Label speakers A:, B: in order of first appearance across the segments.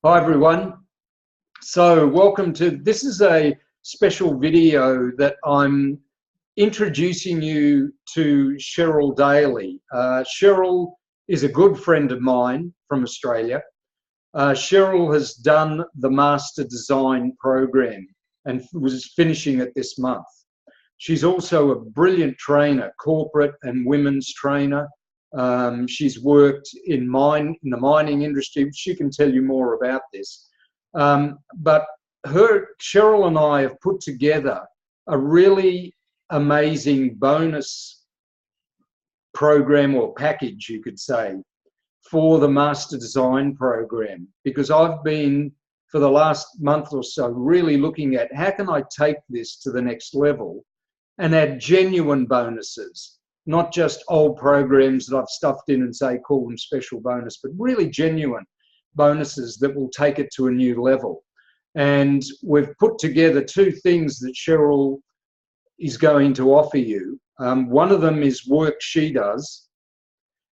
A: Hi everyone. So welcome to, this is a special video that I'm introducing you to Cheryl Daley. Cheryl is a good friend of mine from Australia. Cheryl has done the MasterDesign program and was finishing it this month. She's also a brilliant trainer, corporate and women's trainer. She's worked in the mining industry. She can tell you more about this. But Cheryl and I have put together a really amazing bonus program or package, you could say, for the MasterDesign program, because I've been, for the last month or so, really looking at how can I take this to the next level and add genuine bonuses, not just old programs that I've stuffed in and say call them special bonus, but really genuine bonuses that will take it to a new level. And we've put together two things that Cheryl is going to offer you. One of them is work she does,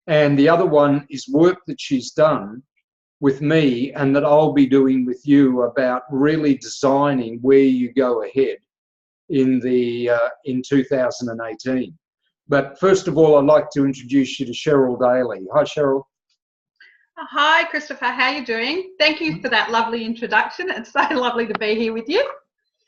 A: and the other one is work that she's done with me and that I'll be doing with you about really designing where you go ahead in 2018. But first of all, I'd like to introduce you to Cheryl Daley. Hi, Cheryl.
B: Hi, Christopher. How are you doing? Thank you for that lovely introduction. It's so lovely to be here with you.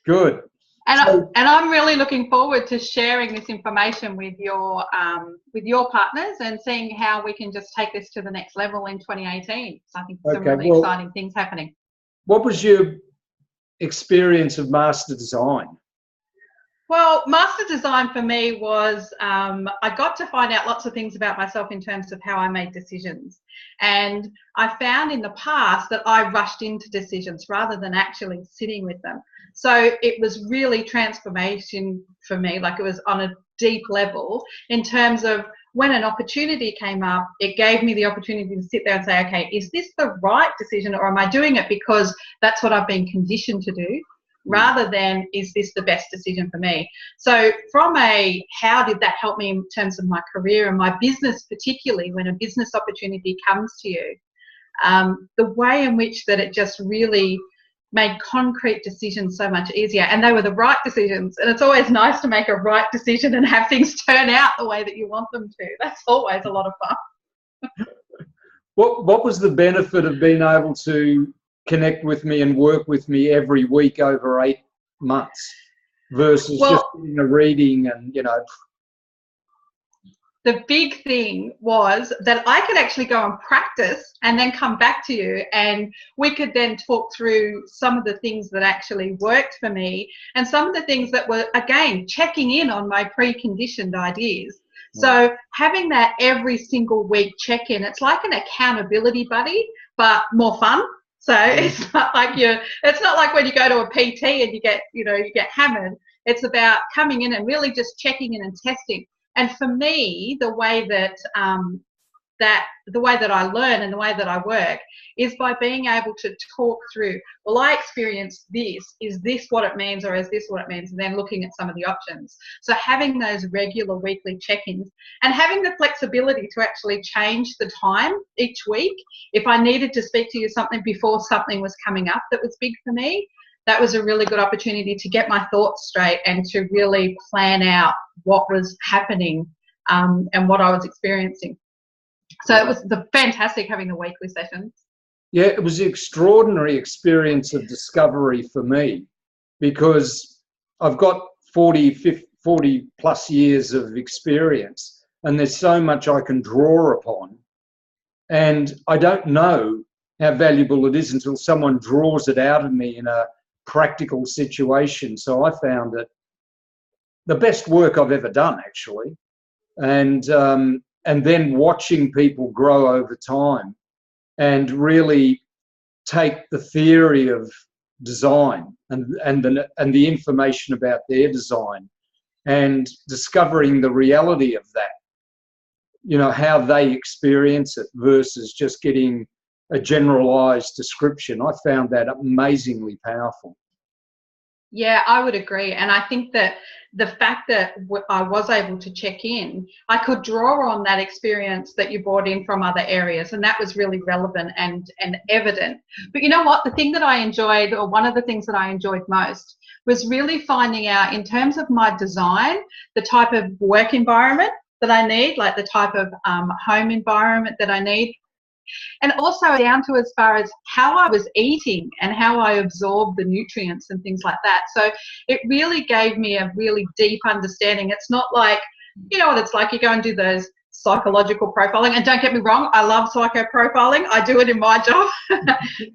A: Good.
B: And I'm really looking forward to sharing this information with your partners and seeing how we can just take this to the next level in 2018. So I think some really exciting things happening.
A: What was your experience of MasterDesign?
B: Well, MasterDesign for me was, I got to find out lots of things about myself in terms of how I made decisions. And I found in the past that I rushed into decisions rather than actually sitting with them. So it was really transformation for me, like it was on a deep level in terms of when an opportunity came up, it gave me the opportunity to sit there and say, okay, is this the right decision or am I doing it because that's what I've been conditioned to do? Rather than, is this the best decision for me? So from a, how did that help me in terms of my career and my business, particularly when a business opportunity comes to you, the way in which that it just really made concrete decisions so much easier, and they were the right decisions. And it's always nice to make a right decision and have things turn out the way that you want them to. That's always a lot of fun.
A: What was the benefit of being able to connect with me and work with me every week over 8 months versus just doing a reading and, you know?
B: The big thing was that I could actually go and practice and then come back to you, and we could then talk through some of the things that actually worked for me and some of the things that were, again, checking in on my preconditioned ideas. So having that every single week check-in, it's like an accountability buddy, but more fun. So it's not like it's not like when you go to a PT and you get hammered. It's about coming in and really just checking in and testing. And for me, the way that I learn and the way that I work is by being able to talk through, well, I experienced this, is this what it means or is this what it means? And then looking at some of the options. So having those regular weekly check-ins and having the flexibility to actually change the time each week. If I needed to speak to you something before something was coming up that was big for me, that was a really good opportunity to get my thoughts straight and to really plan out what was happening and what I was experiencing. So it was fantastic having the weekly sessions.
A: Yeah, it was an extraordinary experience of discovery for me because I've got 40 plus years of experience and there's so much I can draw upon. And I don't know how valuable it is until someone draws it out of me in a practical situation. So I found it the best work I've ever done, actually. And then watching people grow over time and really take the theory of design and the information about their design and discovering the reality of that, you know, how they experience it versus just getting a generalized description. I found that amazingly powerful.
B: Yeah, I would agree. And I think that the fact that I was able to check in, I could draw on that experience that you brought in from other areas. And that was really relevant and evident. But you know what? The thing that I enjoyed, or one of the things that I enjoyed most, was really finding out, in terms of my design, the type of work environment that I need, like the type of home environment that I need. And also down to as far as how I was eating and how I absorbed the nutrients and things like that. So it really gave me a really deep understanding. It's not like, you know what it's like, you go and do those psychological profiling, and don't get me wrong, I love psycho profiling, I do it in my job.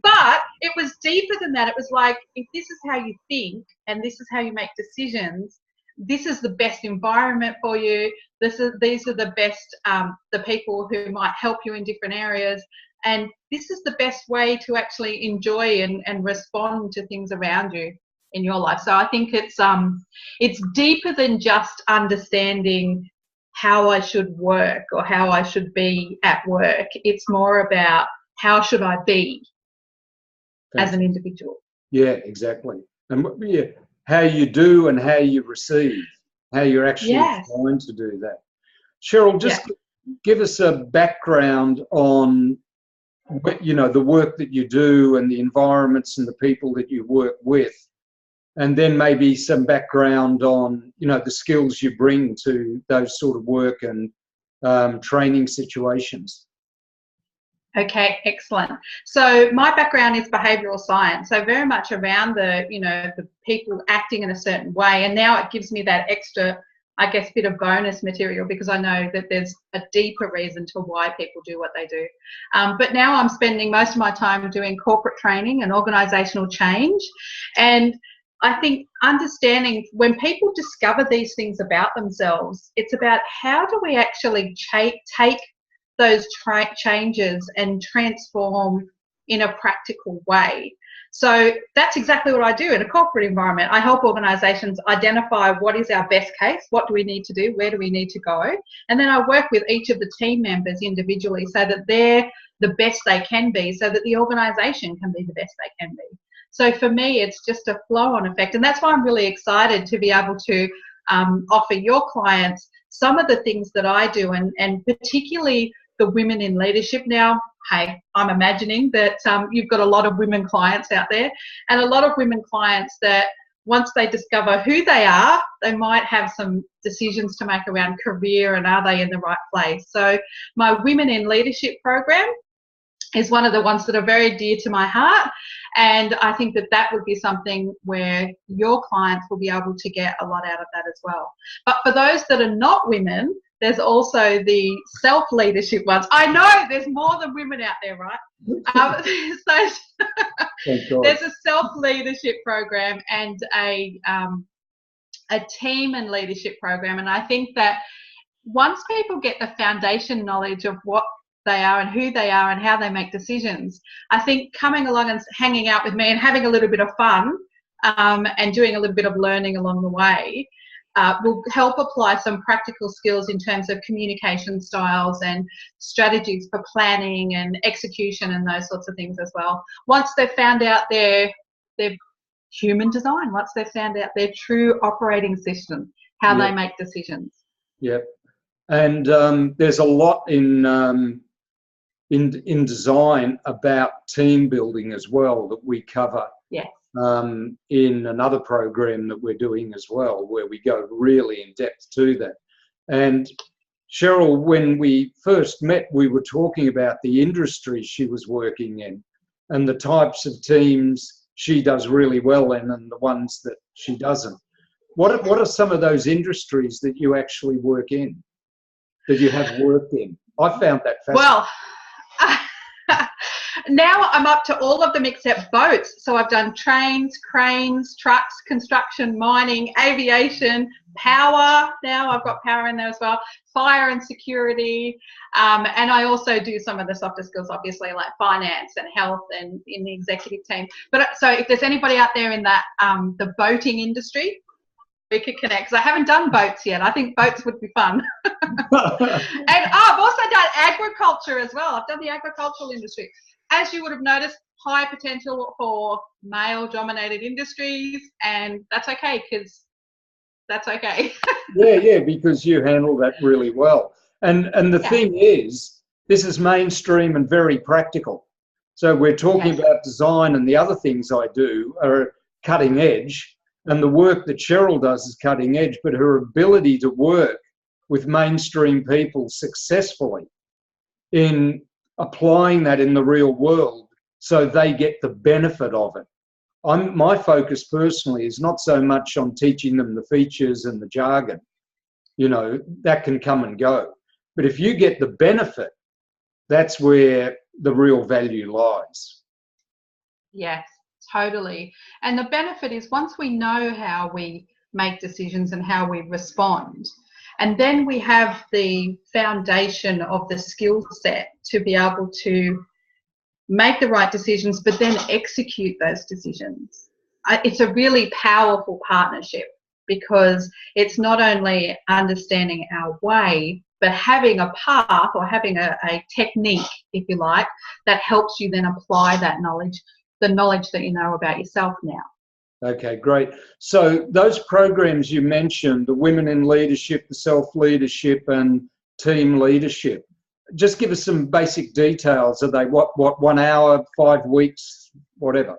B: But it was deeper than that. It was like, if this is how you think and this is how you make decisions, this is the best environment for you. These are the best, the people who might help you in different areas. And this is the best way to actually enjoy and respond to things around you in your life. So I think it's deeper than just understanding how I should work or how I should be at work. It's more about how should I be as an individual.
A: Yeah, exactly. And yeah, how you do and how you receive, how you're actually trying to do that. Cheryl, just give us a background on, you know, the work that you do and the environments and the people that you work with, and then maybe some background on, you know, the skills you bring to those sort of work and training situations.
B: Okay, excellent. So my background is behavioural science, so very much around the, you know, the people acting in a certain way, and now it gives me that extra, I guess, bit of bonus material, because I know that there's a deeper reason to why people do what they do. But now I'm spending most of my time doing corporate training and organisational change, and I think understanding when people discover these things about themselves, it's about how do we actually take those changes and transform in a practical way. So that's exactly what I do in a corporate environment. I help organisations identify what is our best case, what do we need to do, where do we need to go, and then I work with each of the team members individually so that they're the best they can be, so that the organisation can be the best they can be. So for me, it's just a flow-on effect, and that's why I'm really excited to be able to offer your clients some of the things that I do, and particularly the women in leadership. Now, hey, I'm imagining that you've got a lot of women clients out there, and a lot of women clients that once they discover who they are, they might have some decisions to make around career and are they in the right place. So my Women in Leadership program is one of the ones that are very dear to my heart, and I think that that would be something where your clients will be able to get a lot out of that as well. But for those that are not women, there's also the self-leadership ones. I know there's more than women out there, right? So there's a self-leadership program and a team and leadership program, and I think that once people get the foundation knowledge of what they are and who they are and how they make decisions, I think coming along and hanging out with me and having a little bit of fun and doing a little bit of learning along the way will help apply some practical skills in terms of communication styles and strategies for planning and execution and those sorts of things as well. Once they've found out their human design, once they've found out their true operating system, how they make decisions.
A: Yep. And there's a lot in design about team building as well that we cover.
B: Yes.
A: In another program that we're doing as well, where we go really in depth to that. And Cheryl, when we first met, we were talking about the industry she was working in and the types of teams she does really well in and the ones that she doesn't. What are some of those industries that you actually work in, that you have worked in? I found that fascinating.
B: Well, now I'm up to all of them except boats. So I've done trains, cranes, trucks, construction, mining, aviation, power. Now I've got power in there as well, fire and security. And I also do some of the softer skills, obviously, like finance and health and in the executive team. But so if there's anybody out there in that the boating industry, we could connect, because I haven't done boats yet. I think boats would be fun. And I've also done agriculture as well. I've done the agricultural industry. as you would have noticed, high potential for male-dominated industries, and that's okay, because that's okay.
A: Yeah, because you handle that really well. And the thing is, this is mainstream and very practical. So we're talking about design, and the other things I do are cutting edge, and the work that Cheryl does is cutting edge, but her ability to work with mainstream people successfully in applying that in the real world so they get the benefit of it. My focus personally is not so much on teaching them the features and the jargon. You know, that can come and go. But if you get the benefit, that's where the real value lies.
B: Yes, totally. And the benefit is, once we know how we make decisions and how we respond, and then we have the foundation of the skill set to be able to make the right decisions, but then execute those decisions. It's a really powerful partnership, because it's not only understanding our way, but having a path, or having a technique, if you like, that helps you then apply that knowledge, the knowledge that you know about yourself now.
A: Okay, great. So those programs you mentioned, the Women in Leadership, the Self-Leadership and Team Leadership, just give us some basic details. Are they what 1 hour, 5 weeks, whatever?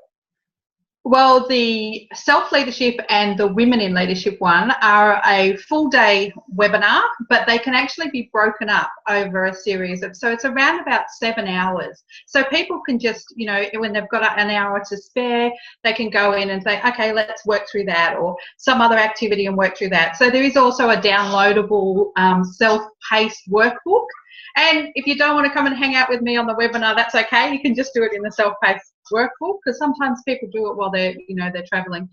B: Well, the Self-Leadership and the Women in Leadership one are a full day webinar, but they can actually be broken up over a series of, so it's around about 7 hours. So people can just, you know, when they've got an hour to spare, they can go in and say, okay, let's work through that, or some other activity and work through that. So there is also a downloadable self-paced workbook. And if you don't want to come and hang out with me on the webinar, that's okay. You can just do it in the self-paced workbook, because sometimes people do it while they're traveling.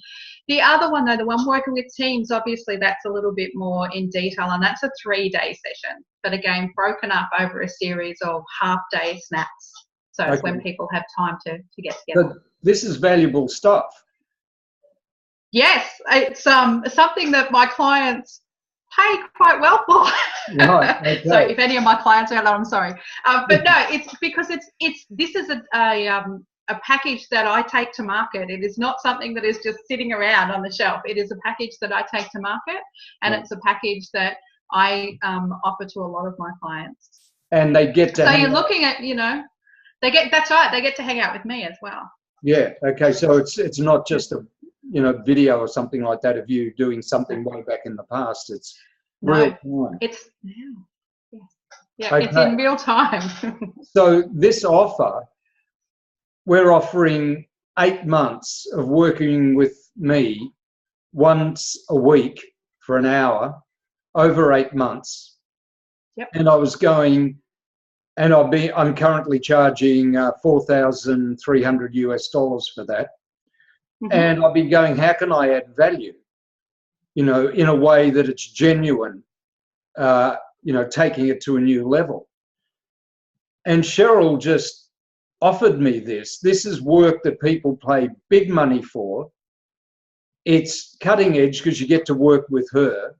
B: The other one, though, the one working with teams, obviously that's a little bit more in detail, and that's a 3-day session, but again broken up over a series of half-day snaps. So it's when people have time to get together.
A: But this is valuable stuff.
B: Yes, it's something that my clients pay quite well for.
A: Right, okay.
B: So if any of my clients are out there, I'm sorry. But no, it's because this is a package that I take to market. It is not something that is just sitting around on the shelf. It is a package that I take to market, and it's a package that I offer to a lot of my clients.
A: And they get to.
B: So you're looking at, that's right. They get to hang out with me as well.
A: Yeah. Okay. So it's not just a video or something like that of you doing something way back in the past. It's real time.
B: It's now. Yeah. Okay. It's in real time.
A: So this offer, we're offering 8 months of working with me once a week for an hour over 8 months.
B: Yep.
A: And I was going, and I'm currently charging $4,300 US for that. Mm-hmm. And I'll be going, how can I add value? In a way that it's genuine, taking it to a new level. And Cheryl just offered me this. This is work that people pay big money for. It's cutting edge because you get to work with her,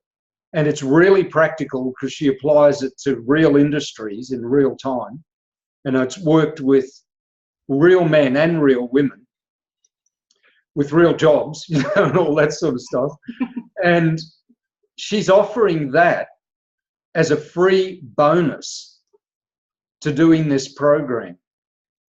A: and it's really practical because she applies it to real industries in real time. And it's worked with real men and real women with real jobs, and all that sort of stuff. And she's offering that as a free bonus to doing this program.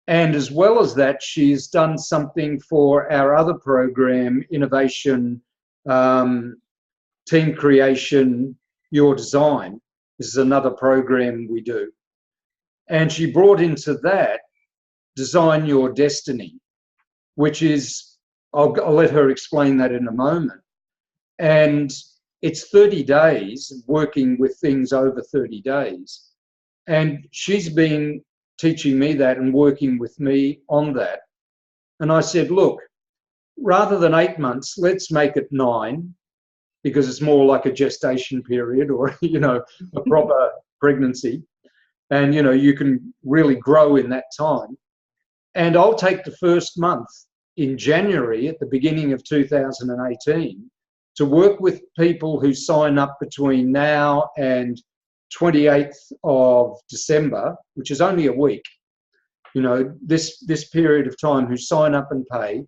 A: And as well as that, she's done something for our other program, Innovation, Team Creation, Your Design. This is another program we do. And she brought into that Design Your Destiny, which is, I'll let her explain that in a moment. And it's 30 days, working with things over 30 days. And she's been teaching me that and working with me on that. And I said, look, rather than 8 months, let's make it 9, because it's more like a gestation period, or, a proper pregnancy. And, you can really grow in that time. And I'll take the first month in January at the beginning of 2018 to work with people who sign up between now and 28th of December, which is only a week. this period of time, who sign up and pay,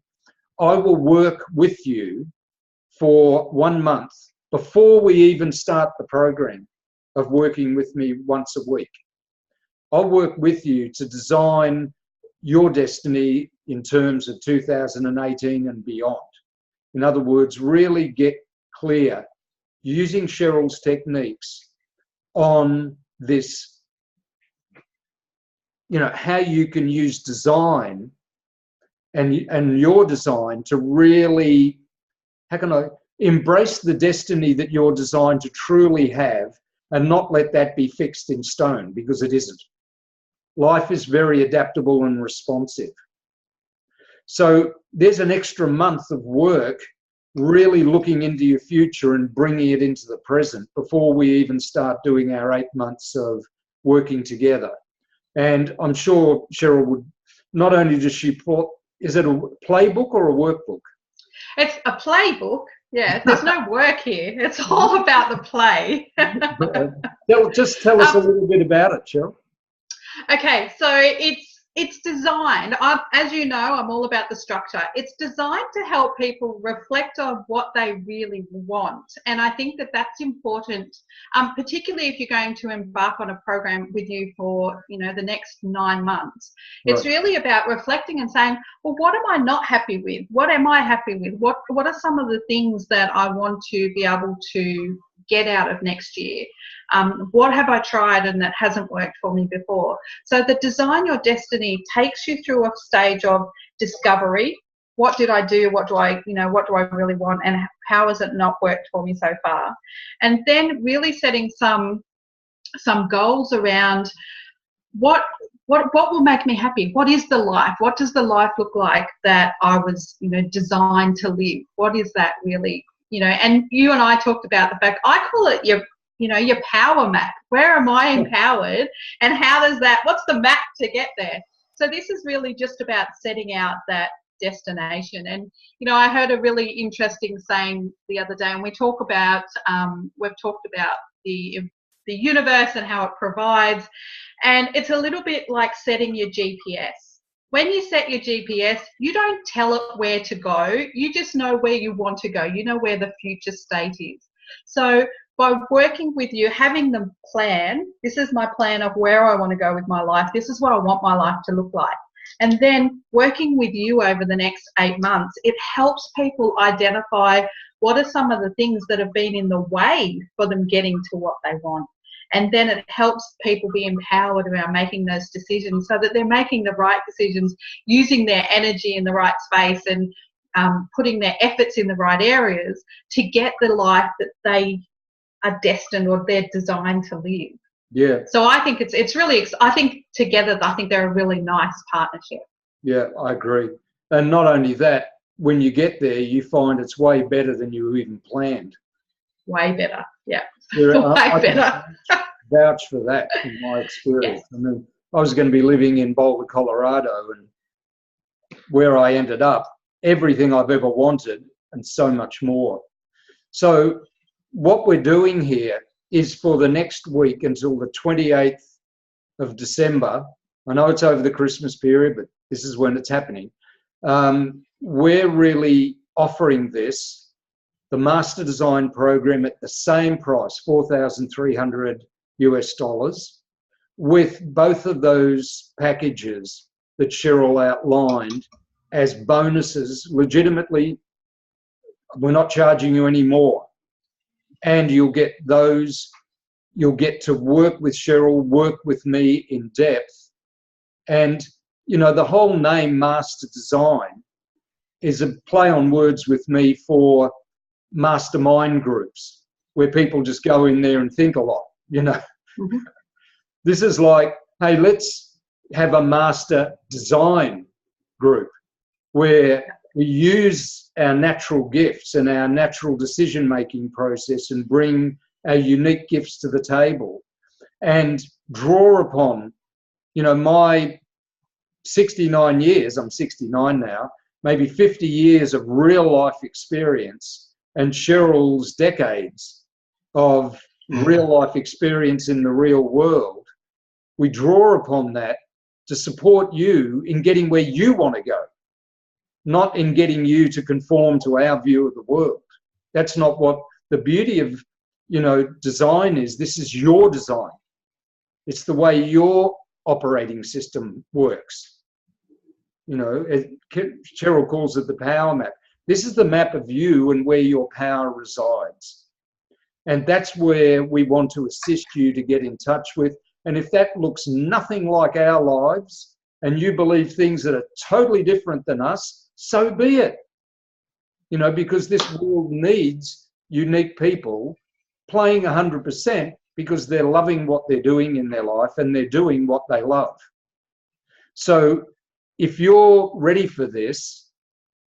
A: I will work with you for 1 month before we even start the program of working with me once a week. I'll work with you to design your destiny in terms of 2018 and beyond. In other words, really get clear using Cheryl's techniques on this, how you can use design and your design to really, how can I embrace the destiny that you're designed to truly have, and not let that be fixed in stone, because it isn't. Life is very adaptable and responsive. So there's an extra month of work really looking into your future and bringing it into the present before we even start doing our 8 months of working together. And I'm sure Cheryl would, not only does she put, is it a playbook or a workbook?
B: It's a playbook. Yeah, there's no work here. It's all about the play.
A: Just tell us a little bit about it, Cheryl.
B: Okay, so it's designed, as you know, I'm all about the structure. It's designed to help people reflect on what they really want. And I think that that's important, particularly if you're going to embark on a program with you for, the next 9 months. Right. It's really about reflecting and saying, well, what am I not happy with? What am I happy with? What are some of the things that I want to be able to get out of next year? What have I tried and that hasn't worked for me before? So the Design Your Destiny takes you through a stage of discovery. What did I do? What do I really want? And how has it not worked for me so far? And then really setting some goals around what will make me happy? What is the life? What does the life look like that I was, designed to live? What is that really? And you and I talked about the fact, I call it your power map. Where am I empowered, and what's the map to get there? So this is really just about setting out that destination. And, I heard a really interesting saying the other day, and we've talked about the universe and how it provides. And it's a little bit like setting your GPS. When you set your GPS, you don't tell it where to go. You just know where you want to go. You know where the future state is. So by working with you, having the plan, this is my plan of where I want to go with my life. This is what I want my life to look like. And then working with you over the next 8 months, it helps people identify what are some of the things that have been in the way for them getting to what they want. And then it helps people be empowered around making those decisions so that they're making the right decisions, using their energy in the right space, and putting their efforts in the right areas to get the life that they are destined or they're designed to live.
A: Yeah.
B: So I think it's really, I think together, I think they're a really nice partnership.
A: Yeah, I agree. And not only that, when you get there, you find it's way better than you even planned.
B: Way better, yeah.
A: I better. Vouch for that in my experience. Yes. I mean, I was going to be living in Boulder, Colorado, and where I ended up, everything I've ever wanted and so much more. So what we're doing here is for the next week until the 28th of December. I know it's over the Christmas period, but this is when it's happening. We're really offering this, the MasterDesign program, at the same price, $4,300 US, with both of those packages that Cheryl outlined as bonuses. Legitimately, we're not charging you any more. And you'll get those, you'll get to work with Cheryl, work with me in depth. And, the whole name MasterDesign is a play on words with me for mastermind groups, where people just go in there and think a lot, Mm-hmm. This is like, hey, let's have a master design group where we use our natural gifts and our natural decision-making process and bring our unique gifts to the table and draw upon, my 69 years, I'm 69 now, maybe 50 years of real life experience and Cheryl's decades of real life experience in the real world. We draw upon that to support you in getting where you want to go, not in getting you to conform to our view of the world. That's not what the beauty of, you know, design is. This is your design. It's the way your operating system works. You know, Cheryl calls it the power map. This is the map of you and where your power resides. And that's where we want to assist you to get in touch with. And if that looks nothing like our lives and you believe things that are totally different than us, so be it. You know, because this world needs unique people playing 100% because they're loving what they're doing in their life and they're doing what they love. So if you're ready for this,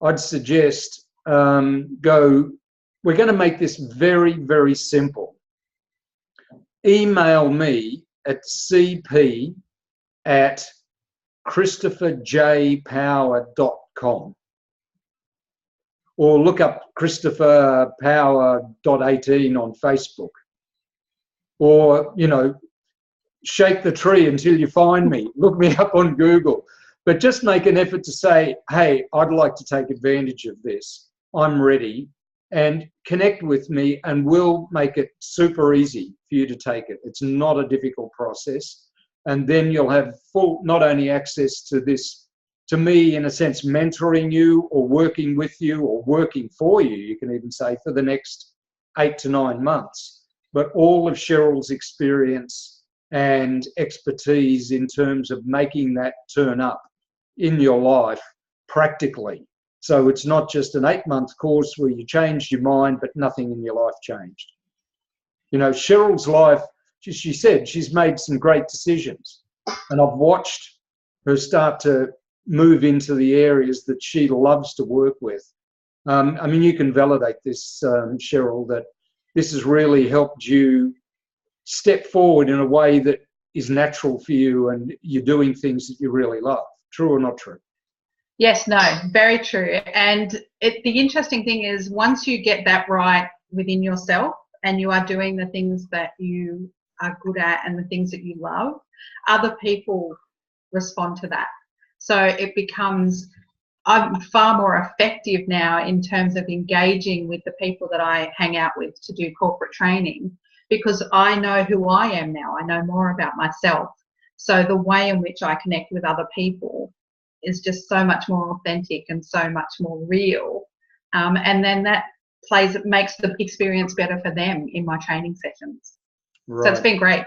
A: I'd suggest we're going to make this very, very simple. Email me at cp@christopherjpower.com or look up christopherpower.18 on Facebook, or, you know, shake the tree until you find me. Look me up on Google. But just make an effort to say, hey, I'd like to take advantage of this. I'm ready. And connect with me and we'll make it super easy for you to take it. It's not a difficult process. And then you'll have full, not only access to this, to me, in a sense, mentoring you or working with you or working for you, you can even say, for the next 8 to 9 months, but all of Cheryl's experience and expertise in terms of making that turn up in your life practically. So it's not just an 8-month course where you changed your mind, but nothing in your life changed. You know, Cheryl's life, she said she's made some great decisions, and I've watched her start to move into the areas that she loves to work with. I mean, you can validate this, Cheryl, that this has really helped you step forward in a way that is natural for you and you're doing things that you really love. True or not true?
B: Yes, no, very true. And the interesting thing is, once you get that right within yourself and you are doing the things that you are good at and the things that you love, other people respond to that. So it becomes, I'm far more effective now in terms of engaging with the people that I hang out with to do corporate training, because I know who I am now. I know more about myself. So the way in which I connect with other people is just so much more authentic and so much more real. And then that makes the experience better for them in my training sessions. Right. So it's been great.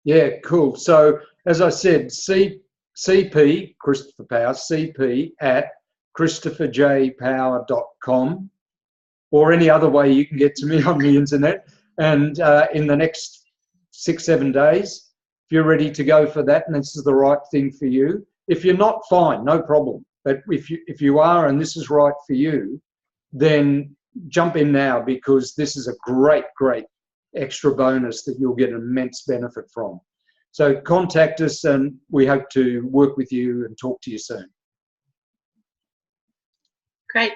A: Yeah, cool. So as I said, CP, Christopher Power, cp@christopherjpower.com, or any other way you can get to me on the internet. And in the next 6-7 days, if you're ready to go for that and this is the right thing for you. If you're not, fine, no problem. But if you are and this is right for you, then jump in now, because this is a great, great extra bonus that you'll get immense benefit from. So contact us and we hope to work with you and talk to you soon.
B: Great.